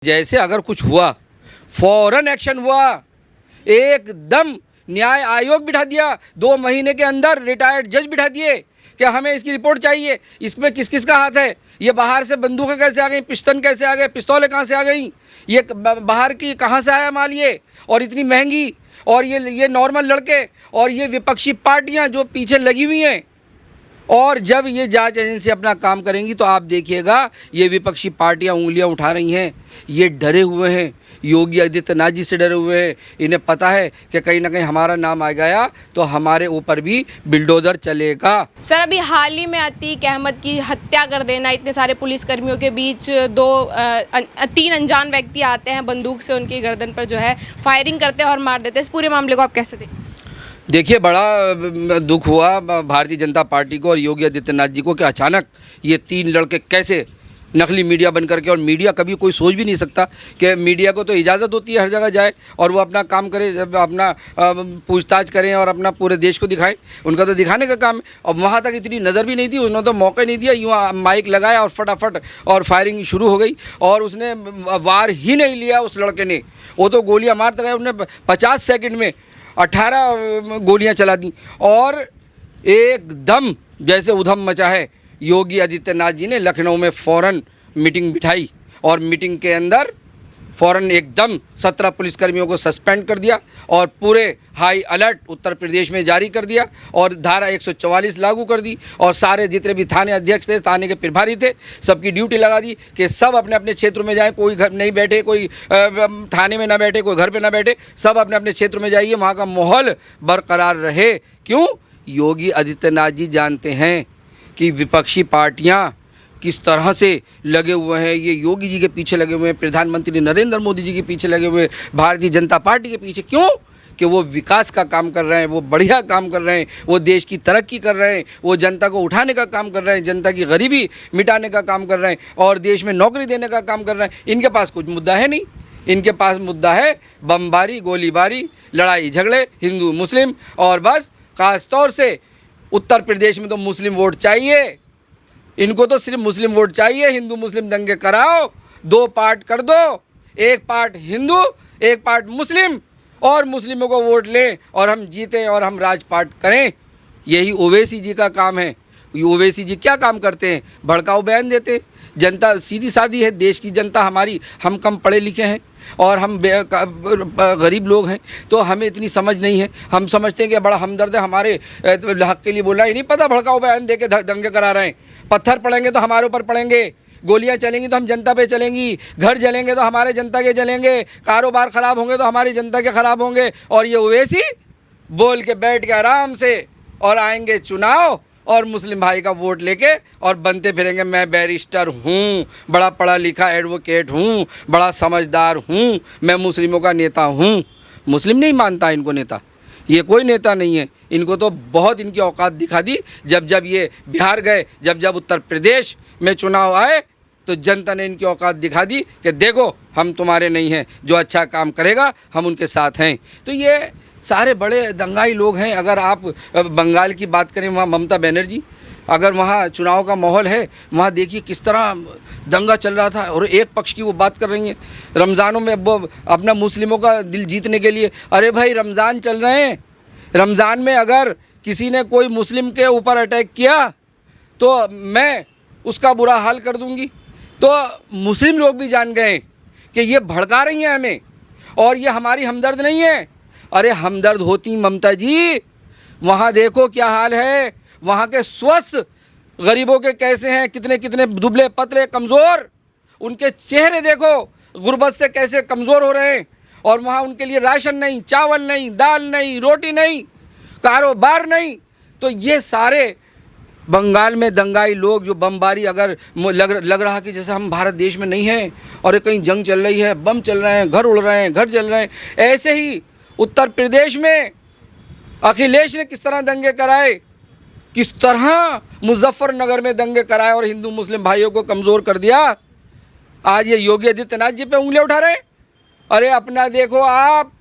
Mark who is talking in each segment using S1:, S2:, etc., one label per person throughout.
S1: जैसे अगर कुछ हुआ फौरन एक्शन हुआ, एकदम न्याय आयोग बिठा दिया, 2 महीने के अंदर रिटायर्ड जज बिठा दिए कि हमें इसकी रिपोर्ट चाहिए, इसमें किस किस का हाथ है, ये बाहर से बंदूकें कैसे आ गई, पिस्टन कैसे आ गए, पिस्तौलें कहाँ से आ गई, ये बाहर की कहाँ से आया माल ये, और इतनी महंगी, और ये नॉर्मल लड़के और ये विपक्षी पार्टियाँ जो पीछे लगी हुई हैं। और जब ये जांच एजेंसी अपना काम करेंगी तो आप देखिएगा ये विपक्षी पार्टियां उंगलियां उठा रही हैं, ये डरे हुए हैं, योगी आदित्यनाथ जी से डरे हुए हैं। इन्हें पता है कि कहीं ना कहीं हमारा नाम आ गया तो हमारे ऊपर भी बिल्डोजर चलेगा।
S2: सर, अभी हाल ही में अतीक अहमद की हत्या कर देना, इतने सारे पुलिसकर्मियों के बीच 3 अनजान व्यक्ति आते हैं, बंदूक से उनकी गर्दन पर जो है फायरिंग करते हैं और मार देते हैं, इस पूरे मामले को आप कैसे देखते हैं?
S1: देखिए, बड़ा दुख हुआ भारतीय जनता पार्टी को और योगी आदित्यनाथ जी को कि अचानक ये 3 लड़के कैसे नकली मीडिया बन करके, और मीडिया कभी कोई सोच भी नहीं सकता कि मीडिया को तो इजाज़त होती है हर जगह जाए और वो अपना काम करे, अपना पूछताछ करें और अपना पूरे देश को दिखाएं, उनका तो दिखाने का काम है। और वहाँ तक इतनी नज़र भी नहीं थी, उन्होंने तो मौका नहीं दिया, यूँ माइक लगाया और फटाफट और फायरिंग शुरू हो गई और उसने वार ही नहीं लिया उस लड़के ने, वो तो गोलियाँ मारते गए, उसने 50 सेकेंड में 18 गोलियां चला दी और एकदम जैसे उधम मचा है। योगी आदित्यनाथ जी ने लखनऊ में फ़ौरन मीटिंग बिठाई और मीटिंग के अंदर फ़ौरन एकदम 17 पुलिसकर्मियों को सस्पेंड कर दिया और पूरे हाई अलर्ट उत्तर प्रदेश में जारी कर दिया और धारा 144 लागू कर दी और सारे जितने भी थाने अध्यक्ष थे, थाने के प्रभारी थे, सबकी ड्यूटी लगा दी कि सब अपने अपने क्षेत्र में जाएं, कोई घर नहीं बैठे, कोई थाने में ना बैठे, कोई घर पे ना बैठे, सब अपने अपने क्षेत्र में जाइए, वहाँ का माहौल बरकरार रहे। क्यों? योगी आदित्यनाथ जी जानते हैं कि विपक्षी पार्टियाँ किस तरह से लगे हुए हैं, ये योगी जी के पीछे लगे हुए हैं, प्रधानमंत्री नरेंद्र मोदी जी के पीछे लगे हुए हैं, भारतीय जनता पार्टी के पीछे। क्यों? कि वो विकास का काम कर रहे हैं, वो बढ़िया काम कर रहे हैं, वो देश की तरक्की कर रहे हैं, वो जनता को उठाने का काम कर रहे हैं, जनता की गरीबी मिटाने का काम कर रहे हैं और देश में नौकरी देने का काम कर रहे हैं। इनके पास कुछ मुद्दा है नहीं, इनके पास मुद्दा है बमबारी, गोलीबारी, लड़ाई झगड़े, हिंदू मुस्लिम, और बस ख़ास तौर से उत्तर प्रदेश में तो मुस्लिम वोट चाहिए, इनको तो सिर्फ मुस्लिम वोट चाहिए। हिंदू मुस्लिम दंगे कराओ, 2 पार्ट कर दो, एक पार्ट हिंदू, एक पार्ट मुस्लिम, और मुस्लिमों को वोट लें और हम जीतें और हम राजपाट करें। यही ओवैसी जी का काम है। ओवैसी जी क्या काम करते हैं? भड़काऊ बयान देते हैं। जनता सीधी सादी है, देश की जनता हमारी, हम कम पढ़े लिखे हैं और हम गरीब लोग हैं, तो हमें इतनी समझ नहीं है। हम समझते हैं कि बड़ा हमदर्द है, हमारे हक़ के लिए बोला, ही नहीं पता भड़काऊ बयान दे के दंगे करा रहे हैं। पत्थर पड़ेंगे तो हमारे ऊपर पड़ेंगे, गोलियां चलेंगी तो हम जनता पे चलेंगी, घर जलेंगे तो हमारे जनता के जलेंगे, कारोबार ख़राब होंगे तो हमारी जनता के ख़राब होंगे। और ये ओवैसी बोल के बैठ के आराम से और आएंगे चुनाव और मुस्लिम भाई का वोट लेके और बनते फिरेंगे मैं बैरिस्टर हूँ, बड़ा पढ़ा लिखा एडवोकेट हूँ, बड़ा समझदार हूँ, मैं मुस्लिमों का नेता हूँ। मुस्लिम नहीं मानता इनको नेता, ये कोई नेता नहीं है। इनको तो बहुत इनकी औकात दिखा दी जब जब ये बिहार गए, जब जब उत्तर प्रदेश में चुनाव आए तो जनता ने इनकी औकात दिखा दी कि देखो हम तुम्हारे नहीं हैं, जो अच्छा काम करेगा हम उनके साथ हैं। तो ये सारे बड़े दंगाई लोग हैं। अगर आप बंगाल की बात करें, वहाँ ममता बनर्जी, अगर वहाँ चुनाव का माहौल है, वहाँ देखिए किस तरह दंगा चल रहा था और एक पक्ष की वो बात कर रही हैं रमज़ानों में वो अपना मुस्लिमों का दिल जीतने के लिए। अरे भाई, रमज़ान चल रहे हैं, रमज़ान में अगर किसी ने कोई मुस्लिम के ऊपर अटैक किया तो मैं उसका बुरा हाल कर दूंगी। तो मुस्लिम लोग भी जान गए कि ये भड़का रही हैं हमें और ये हमारी हमदर्द नहीं है। अरे हमदर्द होती ममता जी, वहाँ देखो क्या हाल है, वहाँ के स्वस्थ गरीबों के कैसे हैं, कितने कितने दुबले पतले कमज़ोर, उनके चेहरे देखो गुर्बत से कैसे कमज़ोर हो रहे हैं। और वहाँ उनके लिए राशन नहीं, चावल नहीं, दाल नहीं, रोटी नहीं, कारोबार नहीं। तो ये सारे बंगाल में दंगाई लोग जो बमबारी, अगर लग रहा कि जैसे हम भारत देश में नहीं हैं और कहीं जंग चल रही है, बम चल रहे हैं, घर उड़ रहे हैं, घर जल रहे हैं, ऐसे ही उत्तर प्रदेश में अखिलेश ने किस तरह दंगे कराए, किस तरह मुजफ्फरनगर में दंगे कराए और हिंदू मुस्लिम भाइयों को कमज़ोर कर दिया। आज ये योगी आदित्यनाथ जी पे उंगलियां उठा रहे हैं। अरे अपना देखो आप,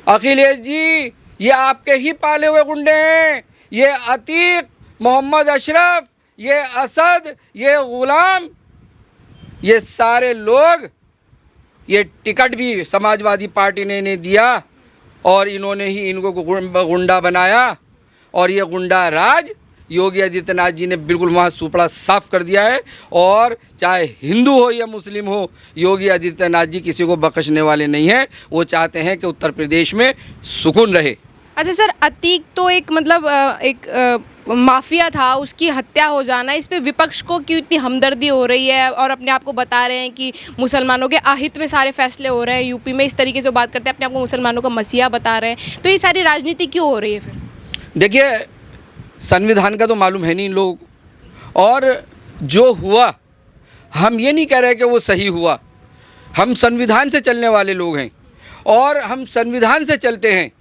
S1: अखिलेश जी, ये आपके ही पाले हुए गुंडे हैं। ये अतीक, मोहम्मद अशरफ, ये असद, ये गुलाम, ये सारे लोग ये टिकट भी समाजवादी पार्टी ने इन्हें दिया और इन्होंने ही इनको गुंडा बनाया और ये गुंडा राज योगी आदित्यनाथ जी ने बिल्कुल वहाँ सुपड़ा साफ कर दिया है। और चाहे हिंदू हो या मुस्लिम हो, योगी आदित्यनाथ जी किसी को बख्शने वाले नहीं हैं। वो चाहते हैं कि उत्तर प्रदेश में सुकून रहे।
S2: अच्छा सर, अतीक तो एक मतलब एक माफिया था, उसकी हत्या हो जाना, इस पे विपक्ष को क्यों इतनी हमदर्दी हो रही है और अपने आप को बता रहे हैं कि मुसलमानों के आहित में सारे फैसले हो रहे हैं यूपी में, इस तरीके से बात करते हैं, अपने आप को मुसलमानों का मसीहा बता रहे हैं, तो ये सारी राजनीति क्यों हो रही है फिर?
S1: देखिए, संविधान का तो मालूम है नहीं इन लोगों को, और जो हुआ हम ये नहीं कह रहे कि वो सही हुआ। हम संविधान से चलने वाले लोग हैं और हम संविधान से चलते हैं,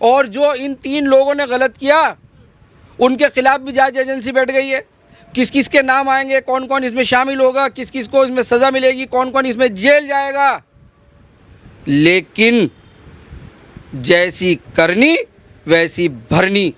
S1: और जो इन 3 लोगों ने गलत किया उनके खिलाफ भी जांच एजेंसी बैठ गई है। किस किस के नाम आएंगे, कौन कौन इसमें शामिल होगा, किस किस को इसमें सज़ा मिलेगी, कौन कौन इसमें जेल जाएगा। लेकिन जैसी करनी वैसी भरनी।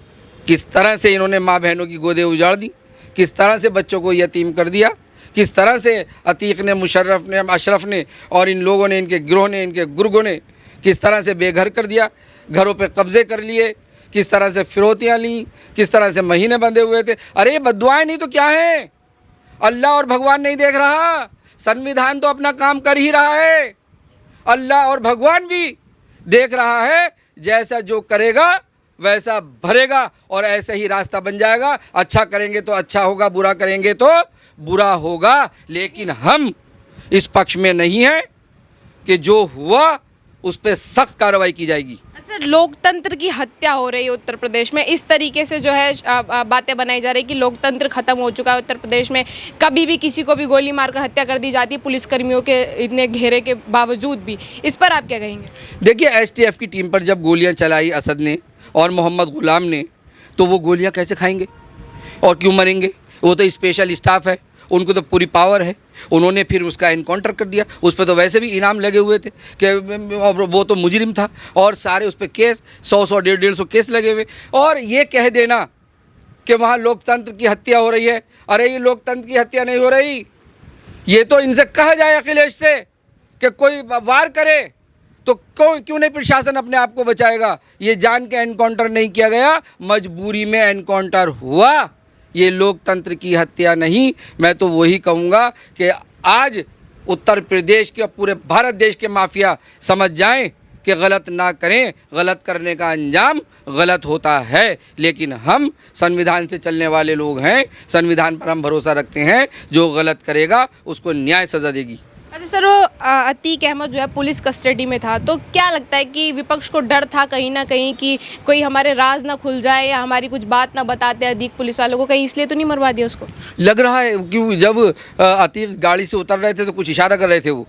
S1: किस तरह से इन्होंने माँ बहनों की गोदें उजाड़ दी, किस तरह से बच्चों को यतीम कर दिया, किस तरह से अतीक ने, मुशर्रफ ने, अशरफ ने और इन लोगों ने, इनके गिरोह ने, इनके गुर्गों ने किस तरह से बेघर कर दिया, घरों पे कब्जे कर लिए, किस तरह से फिरौतियाँ ली, किस तरह से महीने बंधे हुए थे। अरे ये बद्दुआएं नहीं तो क्या है? अल्लाह और भगवान नहीं देख रहा? संविधान तो अपना काम कर ही रहा है। अल्लाह और भगवान भी देख रहा है। जैसा जो करेगा वैसा भरेगा और ऐसे ही रास्ता बन जाएगा। अच्छा करेंगे तो अच्छा होगा, बुरा करेंगे तो बुरा होगा। लेकिन हम इस पक्ष में नहीं हैं कि जो हुआ उस पर सख्त कार्रवाई की जाएगी।
S2: सर, लोकतंत्र की हत्या हो रही है उत्तर प्रदेश में, इस तरीके से जो है बातें बनाई जा रही है कि लोकतंत्र खत्म हो चुका है उत्तर प्रदेश में, कभी भी किसी को भी गोली मारकर हत्या कर दी जाती है पुलिसकर्मियों के इतने घेरे के बावजूद भी। इस पर आप क्या कहेंगे?
S1: देखिए, एसटीएफ की टीम पर जब गोलियां चलाई असद ने और मोहम्मद गुलाम ने, तो वो गोलियां कैसे खाएंगे और क्यों मरेंगे? वो तो स्पेशल स्टाफ है, उनको तो पूरी पावर है। उन्होंने फिर उसका इनकाउंटर कर दिया। उस पर तो वैसे भी इनाम लगे हुए थे कि वो तो मुजरिम था और सारे उस पर केस 100 150 केस लगे हुए। और ये कह देना कि वहाँ लोकतंत्र की हत्या हो रही है, अरे ये लोकतंत्र की हत्या नहीं हो रही। ये तो इनसे कहा जाए अखिलेश से कि कोई वार करे तो क्यों नहीं प्रशासन अपने आप को बचाएगा? ये जान के एनकाउंटर नहीं किया गया, मजबूरी में एनकाउंटर हुआ। ये लोकतंत्र की हत्या नहीं। मैं तो वही कहूँगा कि आज उत्तर प्रदेश के और पूरे भारत देश के माफिया समझ जाएं कि गलत ना करें, गलत करने का अंजाम गलत होता है। लेकिन हम संविधान से चलने वाले लोग हैं, संविधान पर हम भरोसा रखते हैं। जो गलत करेगा उसको न्याय सज़ा देगी।
S2: अच्छा सर, वो अतीक अहमद जो है पुलिस कस्टडी में था, तो क्या लगता है कि विपक्ष को डर था कहीं ना कहीं कि कोई हमारे राज ना खुल जाए या हमारी कुछ बात ना बताते अतीक पुलिस वालों को, कहीं इसलिए तो नहीं मरवा दिया उसको?
S1: लग रहा है कि जब अतीक गाड़ी से उतर रहे थे तो कुछ इशारा कर रहे थे वो।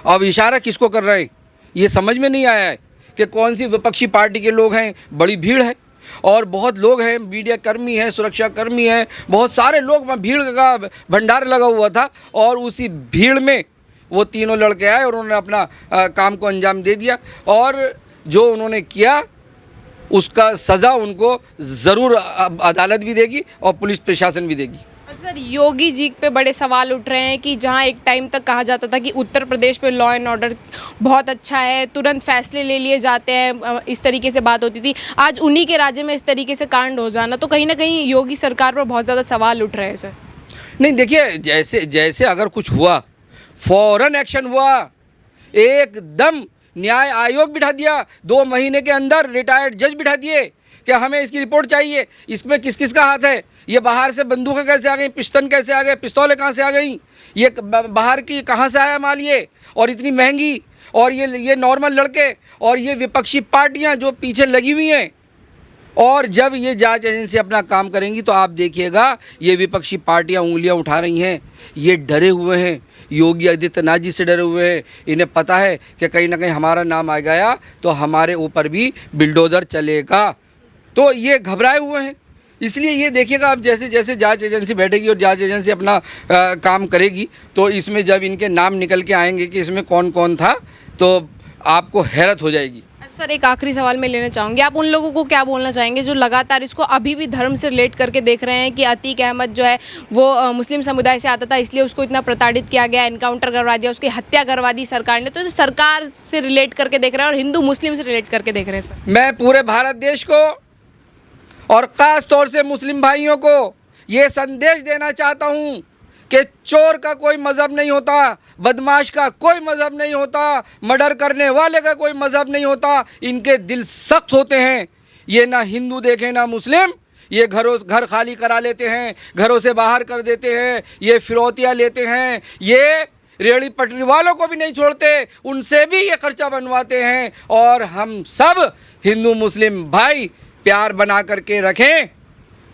S1: अब इशारा किसको कर रहे हैं ये समझ में नहीं आया है कि कौन सी विपक्षी पार्टी के लोग हैं। बड़ी भीड़ है और बहुत लोग हैं, मीडिया कर्मी हैं, सुरक्षा कर्मी हैं, बहुत सारे लोग, वहाँ भीड़ का भंडार लगा हुआ था। और उसी भीड़ में वो तीनों लड़के आए और उन्होंने अपना काम को अंजाम दे दिया। और जो उन्होंने किया उसका सज़ा उनको ज़रूर अदालत भी देगी और पुलिस प्रशासन भी देगी।
S2: सर, योगी जी पे बड़े सवाल उठ रहे हैं कि जहां एक टाइम तक कहा जाता था कि उत्तर प्रदेश में लॉ एंड ऑर्डर बहुत अच्छा है, तुरंत फैसले ले लिए जाते हैं, इस तरीके से बात होती थी, आज उन्हीं के राज्य में इस तरीके से कांड हो जाना, तो कहीं ना कहीं योगी सरकार पर बहुत ज़्यादा सवाल उठ रहे हैं सर।
S1: नहीं, देखिए, जैसे अगर कुछ हुआ फौरन एक्शन हुआ, एकदम न्याय आयोग बिठा दिया, 2 महीने के अंदर रिटायर्ड जज बिठा दिए कि हमें इसकी रिपोर्ट चाहिए, इसमें किस किस का हाथ है, ये बाहर से बंदूकें कैसे आ गई, पिस्टन कैसे आ गए, पिस्तौलें कहाँ से आ गई, ये बाहर की कहाँ से आया माल ये, और इतनी महंगी, और ये नॉर्मल लड़के और ये विपक्षी पार्टियाँ जो पीछे लगी हुई हैं। और जब ये जांच एजेंसी अपना काम करेंगी तो आप देखिएगा ये विपक्षी पार्टियां उंगलियां उठा रही हैं, ये डरे हुए हैं, योगी आदित्यनाथ जी से डरे हुए हैं। इन्हें पता है कि कहीं ना कहीं हमारा नाम आ गया तो हमारे ऊपर भी बिल्डोज़र चलेगा, तो ये घबराए हुए हैं। इसलिए ये देखिएगा अब जैसे जैसे जांच एजेंसी बैठेगी और जांच एजेंसी अपना काम करेगी तो इसमें जब इनके नाम निकल के आएंगे कि इसमें कौन कौन था तो आपको हैरत हो जाएगी।
S2: सर एक आखिरी सवाल मैं लेना चाहूँगी, आप उन लोगों को क्या बोलना चाहेंगे जो लगातार इसको अभी भी धर्म से रिलेट करके देख रहे हैं कि अतीक अहमद जो है वो मुस्लिम समुदाय से आता था इसलिए उसको इतना प्रताड़ित किया गया, एनकाउंटर करवा दिया, उसकी हत्या करवा दी सरकार ने, तो जो सरकार से रिलेट करके देख रहे हैं और हिंदू मुस्लिम से रिलेट करके देख रहे हैं सर?
S1: मैं पूरे भारत देश को और ख़ास तौर से मुस्लिम भाइयों को ये संदेश देना चाहता हूँ कि चोर का कोई मज़हब नहीं होता, बदमाश का कोई मज़हब नहीं होता, मर्डर करने वाले का कोई मज़हब नहीं होता। इनके दिल सख्त होते हैं। ये ना हिंदू देखें ना मुस्लिम, ये घर खाली करा लेते हैं, घरों से बाहर कर देते हैं, ये फिरौतियाँ लेते हैं, ये रेहड़ी पटरी वालों को भी नहीं छोड़ते, उनसे भी ये खर्चा बनवाते हैं। और हम सब हिंदू मुस्लिम भाई प्यार बना करके रखें,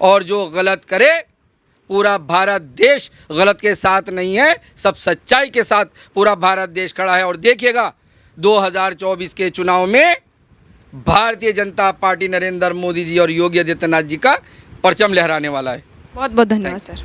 S1: और जो गलत करे, पूरा भारत देश गलत के साथ नहीं है, सब सच्चाई के साथ पूरा भारत देश खड़ा है। और देखिएगा 2024 के चुनाव में भारतीय जनता पार्टी नरेंद्र मोदी जी और योगी आदित्यनाथ जी का परचम लहराने वाला है।
S2: बहुत बहुत धन्यवाद सर।